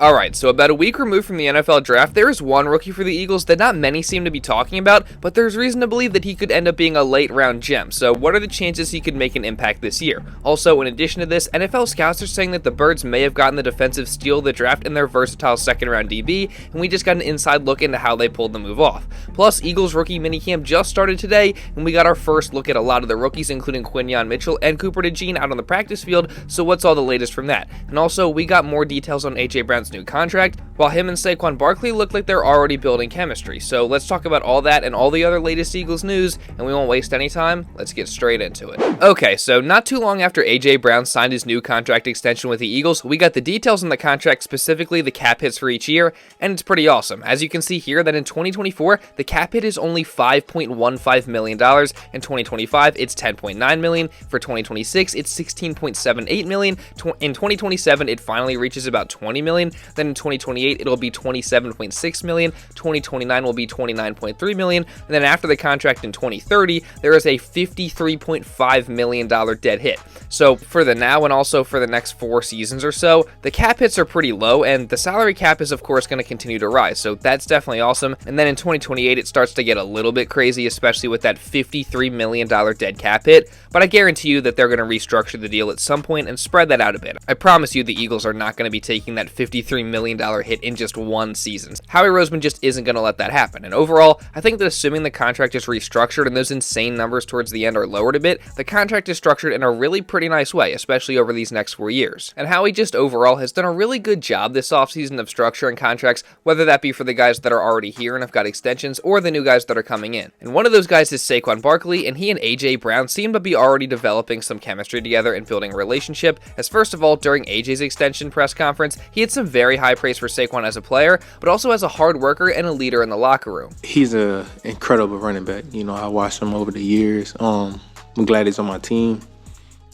Alright, so about a week removed from the NFL draft, there is one rookie for the Eagles that not many seem to be talking about, but there's reason to believe that he could end up being a late round gem. So what are the chances he could make an impact this year? Also, in addition to this, NFL scouts are saying that the Birds may have gotten the defensive steal of the draft in their versatile second round DB, and we just got an inside look into how they pulled the move off. Plus, Eagles rookie minicamp just started today, and we got our first look at a lot of the rookies, including Quinyon Mitchell and Cooper DeJean out on the practice field, so what's all the latest from that? And also, we got more details on AJ Brown's new contract, while him and Saquon Barkley look like they're already building chemistry. So let's talk about all that and all the other latest Eagles news, and we won't waste any time. Let's get straight into it. Okay, so not too long after AJ Brown signed his new contract extension with the Eagles, we got the details on the contract, specifically the cap hits for each year, and it's pretty awesome. As you can see here, that in 2024, the cap hit is only $5.15 million. In 2025, it's $10.9 million. For 2026, it's $16.78 million. In 2027, it finally reaches about $20 million. Then in 2028, it'll be $27.6 million. 2029 will be $29.3 million. And then after the contract in 2030, there is a $53.5 million dead hit. So for the now and also for the next 4 seasons or so, the cap hits are pretty low, and the salary cap is of course going to continue to rise. So that's definitely awesome. And then in 2028, it starts to get a little bit crazy, especially with that $53 million dead cap hit. But I guarantee you that they're going to restructure the deal at some point and spread that out a bit. I promise you the Eagles are not going to be taking that $53 million hit in just one season. Howie Roseman just isn't going to let that happen. And overall, I think that assuming the contract is restructured and those insane numbers towards the end are lowered a bit, the contract is structured in a really pretty nice way, especially over these next 4 years. And Howie just overall has done a really good job this offseason of structuring contracts, whether that be for the guys that are already here and have got extensions or the new guys that are coming in. And one of those guys is Saquon Barkley, and he and AJ Brown seem to be already developing some chemistry together and building a relationship, as first of all, during AJ's extension press conference, he had some very high praise for Saquon as a player, but also as a hard worker and a leader in the locker room. He's an incredible running back. I watched him over the years. I'm glad he's on my team.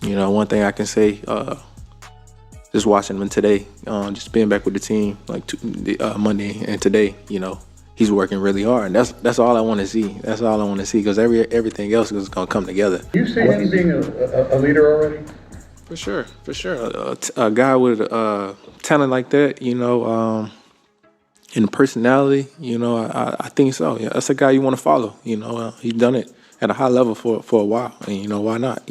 One thing I can say, just watching him today, just being back with the team like Monday and today, he's working really hard. And that's all I want to see. That's all I want to see, because everything else is going to come together. You see him being a leader already? For sure. A guy with talent like that, and personality, I think so. Yeah, that's a guy you want to follow. He's done it at a high level for a while, and why not?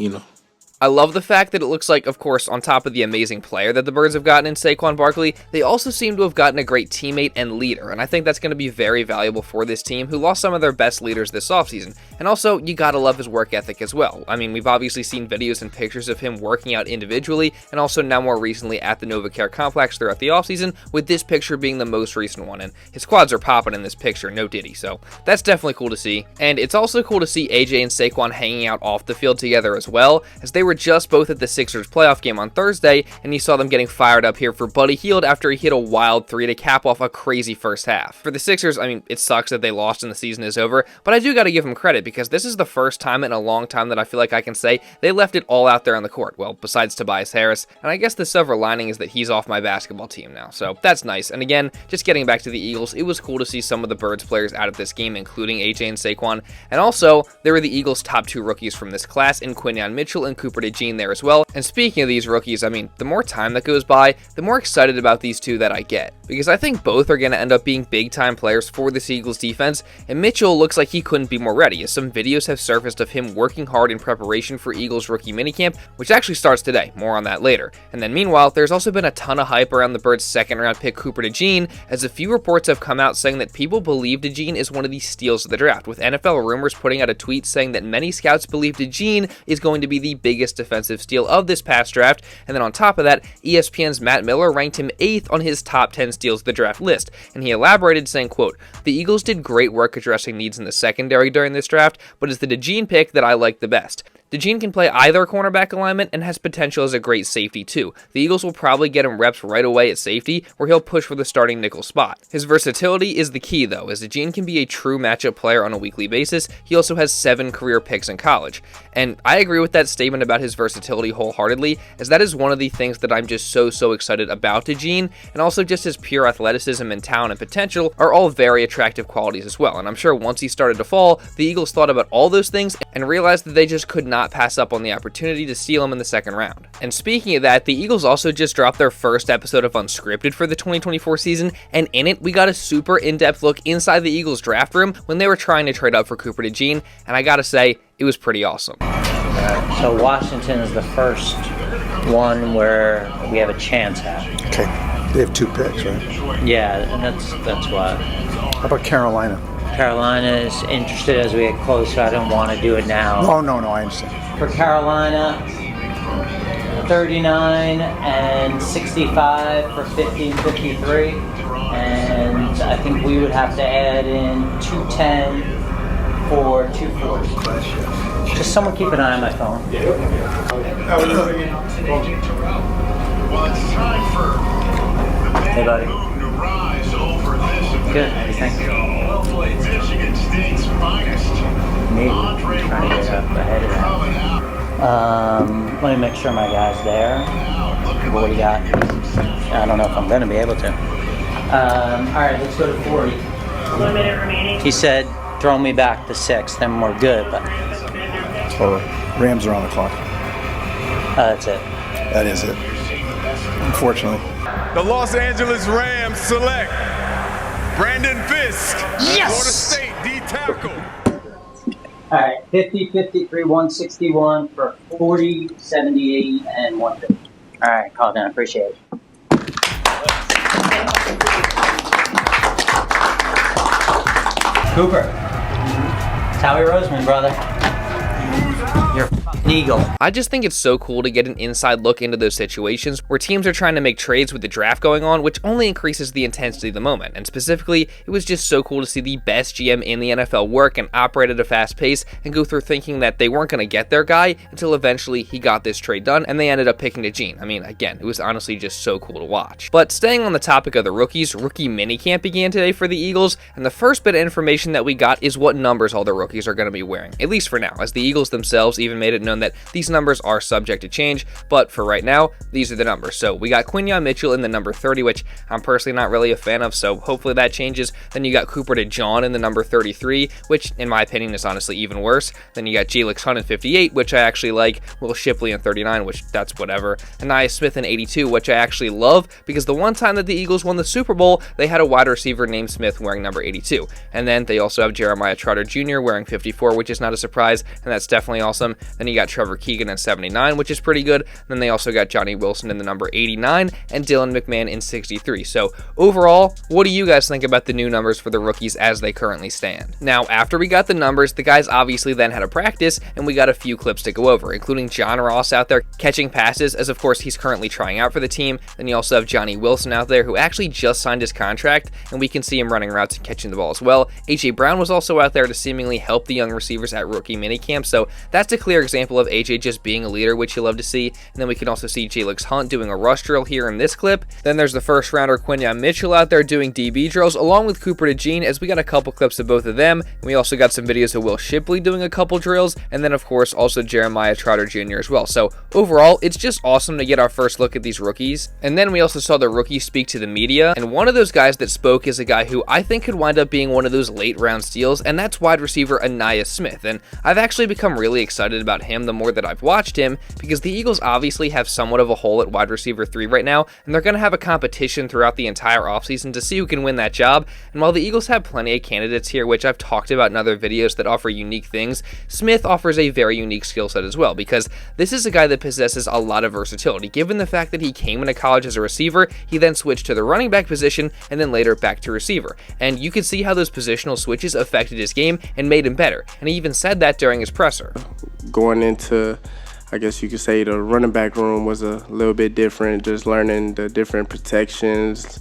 I love the fact that it looks like, of course, on top of the amazing player that the Birds have gotten in Saquon Barkley, they also seem to have gotten a great teammate and leader, and I think that's going to be very valuable for this team, who lost some of their best leaders this offseason. And also, you gotta love his work ethic as well. I mean, we've obviously seen videos and pictures of him working out individually, and also now more recently at the NovaCare complex throughout the offseason, with this picture being the most recent one, and his quads are popping in this picture, no diddy, so that's definitely cool to see. And it's also cool to see AJ and Saquon hanging out off the field together as well, as they were just both at the Sixers playoff game on Thursday, and you saw them getting fired up here for Buddy Hield after he hit a wild 3 to cap off a crazy first half. For the Sixers, I mean, it sucks that they lost and the season is over, but I do gotta give them credit, because this is the first time in a long time that I feel like I can say they left it all out there on the court. Well, besides Tobias Harris, and I guess the silver lining is that he's off my basketball team now, so that's nice. And again, just getting back to the Eagles, it was cool to see some of the Birds players out of this game, including AJ and Saquon, and also there were the Eagles' top 2 rookies from this class in Quinyon Mitchell and Cooper DeJean there as well. And speaking of these rookies, I mean, the more time that goes by, the more excited about these two that I get, because I think both are going to end up being big-time players for this Eagles defense, and Mitchell looks like he couldn't be more ready, as some videos have surfaced of him working hard in preparation for Eagles rookie minicamp, which actually starts today. More on that later. And then meanwhile, there's also been a ton of hype around the Birds' second-round pick Cooper DeJean, as a few reports have come out saying that people believe DeJean is one of the steals of the draft, with NFL Rumors putting out a tweet saying that many scouts believe DeJean is going to be the biggest defensive steal of this past draft. And then on top of that, ESPN's Matt Miller ranked him 8th on his top 10 steals of the draft list, and he elaborated saying, quote, "The Eagles did great work addressing needs in the secondary during this draft, but it's the DeJean pick that I like the best. DeJean can play either cornerback alignment and has potential as a great safety too. The Eagles will probably get him reps right away at safety, where he'll push for the starting nickel spot. His versatility is the key though, as DeJean can be a true matchup player on a weekly basis. He also has 7 career picks in college." And I agree with that statement about his versatility wholeheartedly, as that is one of the things that I'm just so excited about DeJean, and also just his pure athleticism and talent and potential are all very attractive qualities as well. And I'm sure once he started to fall, the Eagles thought about all those things and realized that they just could not not pass up on the opportunity to steal him in the second round. And speaking of that, the Eagles also just dropped their first episode of Unscripted for the 2024 season, and in it, we got a super in-depth look inside the Eagles draft room when they were trying to trade up for Cooper DeJean, and I gotta say, it was pretty awesome. So Washington is the first one where we have a chance at. Okay, they have 2 picks, right? Yeah, and that's what. How about Carolina? Carolina is interested as we get closer. I don't want to do it now. No, I understand. For Carolina, 39 and 65 for 1553, and I think we would have to add in 210 for 240. Just someone keep an eye on my phone. Hey, buddy. Good. How do you think? Maybe trying to get up ahead of that. Let me make sure my guy's there. What do you got? I don't know if I'm going to be able to. All right, let's go to 40. 1 minute remaining. He said, throw me back to 6, then we're good. But So Rams are on the clock. that's it. That is it. Unfortunately. The Los Angeles Rams select Brandon Fisk. Yes! Florida State D tackle. All right, 50, 53, 161 for 40, 78, and 150. All right, call it down. Appreciate it. Cooper. It's Howie Roseman, brother. You're a fucking Eagle. I just think it's so cool to get an inside look into those situations where teams are trying to make trades with the draft going on, which only increases the intensity of the moment. And specifically, it was just so cool to see the best GM in the NFL work and operate at a fast pace and go through thinking that they weren't going to get their guy until eventually he got this trade done and they ended up picking DeJean. I mean, again, it was honestly just so cool to watch. But staying on the topic of the rookies, rookie minicamp began today for the Eagles, and the first bit of information that we got is what numbers all the rookies are going to be wearing, at least for now, as the Eagles themselves even made it known that these numbers are subject to change, but for right now, these are the numbers. So we got Quinyon Mitchell in the number 30, which I'm personally not really a fan of, so hopefully that changes. Then you got Cooper DeJean in the number 33, which in my opinion is honestly even worse. Then you got Jakeem Grant in 58, which I actually like. Will Shipley in 39, which that's whatever. Ainias Smith in 82, which I actually love, because the one time that the Eagles won the Super Bowl, they had a wide receiver named Smith wearing number 82. And then they also have Trotter Jr. wearing 54, which is not a surprise, and that's definitely awesome. Then you got Trevor Keegan in 79, which is pretty good. Then they also got Johnny Wilson in the number 89 and Dylan McMahon in 63. So overall, what do you guys think about the new numbers for the rookies as they currently stand? Now, after we got the numbers, the guys obviously then had a practice, and we got a few clips to go over, including John Ross out there catching passes, as of course he's currently trying out for the team. Then you also have Johnny Wilson out there, who actually just signed his contract, and we can see him running routes and catching the ball as well. AJ Brown was also out there to seemingly help the young receivers at rookie minicamp, so that's a clear example of AJ just being a leader, which you love to see. And then we can also see Jakeem Grant doing a rush drill here in this clip. Then there's the first rounder Quinyon Mitchell out there doing DB drills, along with Cooper DeJean, as we got a couple clips of both of them. And we also got some videos of Will Shipley doing a couple drills, and then of course also Trotter Jr. as well. So overall, it's just awesome to get our first look at these rookies. And then we also saw the rookies speak to the media, and one of those guys that spoke is a guy who I think could wind up being one of those late round steals, and that's wide receiver Ainias Smith. And I've actually become really excited about him the more that I've watched him, because the Eagles obviously have somewhat of a hole at wide receiver 3 right now, and they're going to have a competition throughout the entire offseason to see who can win that job. And while the Eagles have plenty of candidates here, which I've talked about in other videos that offer unique things, Smith offers a very unique skill set as well, because this is a guy that possesses a lot of versatility. Given the fact that he came into college as a receiver, he then switched to the running back position, and then later back to receiver. And you could see how those positional switches affected his game and made him better. And he even said that during his presser. Going into, I guess you could say, the running back room was a little bit different, just learning the different protections,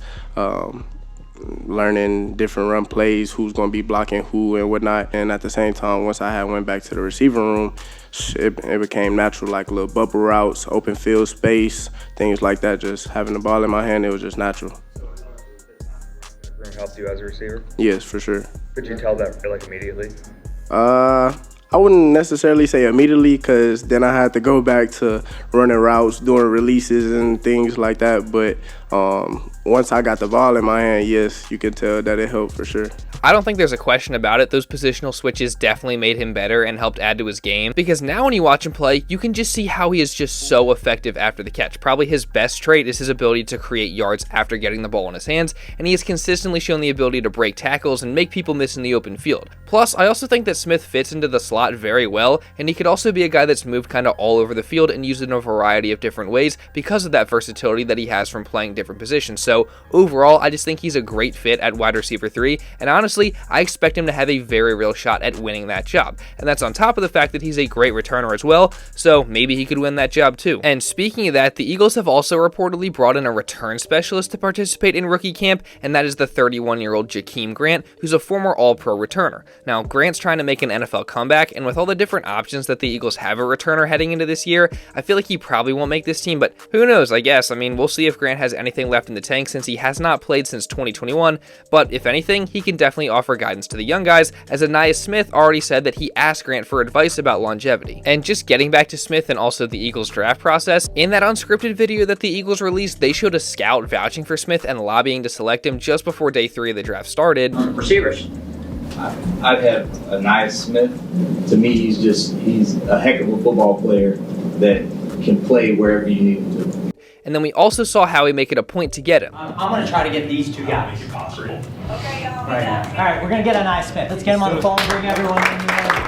learning different run plays, who's going to be blocking who and whatnot. And at the same time, once I went back to the receiver room, it became natural, like little bubble routes, open field space, things like that. Just having the ball in my hand, it was just natural. Helped you as a receiver? Yes, for sure. Could you tell that like immediately? I wouldn't necessarily say immediately, because then I had to go back to running routes, doing releases and things like that. But Once I got the ball in my hand, yes, you could tell that it helped for sure. I don't think there's a question about it. Those positional switches definitely made him better and helped add to his game, because now when you watch him play, you can just see how he is just so effective after the catch. Probably his best trait is his ability to create yards after getting the ball in his hands, and he has consistently shown the ability to break tackles and make people miss in the open field. Plus, I also think that Smith fits into the slot very well, and he could also be a guy that's moved kind of all over the field and used in a variety of different ways because of that versatility that he has from playing different positions. So overall, I just think he's a great fit at wide receiver 3, and honestly, I expect him to have a very real shot at winning that job. And that's on top of the fact that he's a great returner as well, so maybe he could win that job too. And speaking of that, the Eagles have also reportedly brought in a return specialist to participate in rookie camp, and that is the 31-year-old Jakeem Grant, who's a former All-Pro returner. Now, Grant's trying to make an NFL comeback, and with all the different options that the Eagles have a returner heading into this year, I feel like he probably won't make this team, but who knows, I guess. I mean, we'll see if Grant has anything left in the tank since he has not played since 2021, but if anything, he can definitely offer guidance to the young guys, as Ainias Smith already said that he asked Grant for advice about longevity. And just getting back to Smith and also the Eagles draft process, in that unscripted video that the Eagles released, they showed a scout vouching for Smith and lobbying to select him just before day 3 of the draft started. Receivers. I'd have Ainias Smith. To me, he's a heck of a football player that can play wherever you need him to. And then we also saw Howie make it a point to get him. I'm going to try to get these two guys. Okay, y'all. Right now. All right, we're going to get Ainias Smith. Let's get him on the phone and bring everyone in here.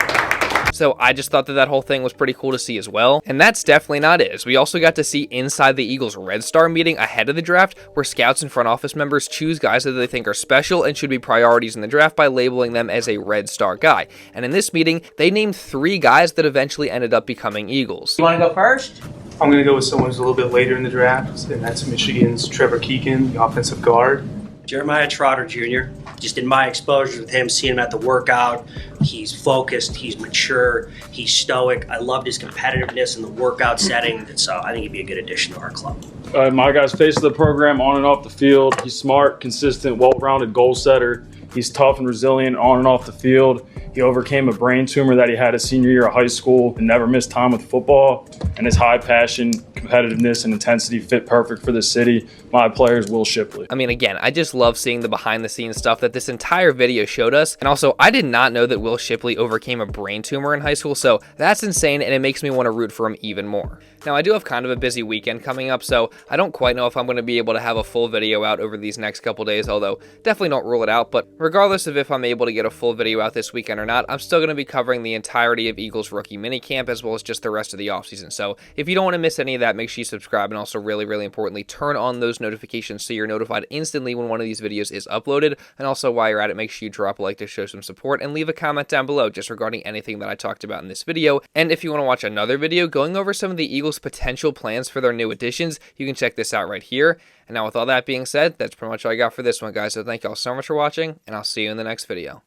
So I just thought that that whole thing was pretty cool to see as well. And that's definitely not it, as we also got to see inside the Eagles Red Star meeting ahead of the draft, where scouts and front office members choose guys that they think are special and should be priorities in the draft by labeling them as a Red Star guy. And in this meeting, they named 3 guys that eventually ended up becoming Eagles. You want to go first? I'm going to go with someone who's a little bit later in the draft, and that's Michigan's Trevor Keegan, the offensive guard. Jeremiah Trotter Jr. Just in my exposure with him, seeing him at the workout, he's focused, he's mature, he's stoic. I loved his competitiveness in the workout setting, and so I think he'd be a good addition to our club. My guy's face of the program on and off the field. He's smart, consistent, well-rounded goal setter. He's tough and resilient on and off the field. He overcame a brain tumor that he had his senior year of high school and never missed time with football. And his high passion, competitiveness, and intensity fit perfect for the city. My player is Will Shipley. I mean, again, I just love seeing the behind-the-scenes stuff that this entire video showed us. And also, I did not know that Will Shipley overcame a brain tumor in high school, so that's insane, and it makes me want to root for him even more. Now, I do have kind of a busy weekend coming up, so I don't quite know if I'm going to be able to have a full video out over these next couple days, although definitely don't rule it out. But regardless of if I'm able to get a full video out this weekend or not, I'm still going to be covering the entirety of Eagles rookie minicamp as well as just the rest of the offseason. So if you don't want to miss any of that, make sure you subscribe, and also really, really importantly, turn on those notifications so you're notified instantly when one of these videos is uploaded. And also, while you're at it, make sure you drop a like to show some support and leave a comment down below just regarding anything that I talked about in this video. And if you want to watch another video going over some of the Eagles' potential plans for their new additions, you can check this out right here. And now with all that being said, that's pretty much all I got for this one, guys. So thank y'all so much for watching, and I'll see you in the next video.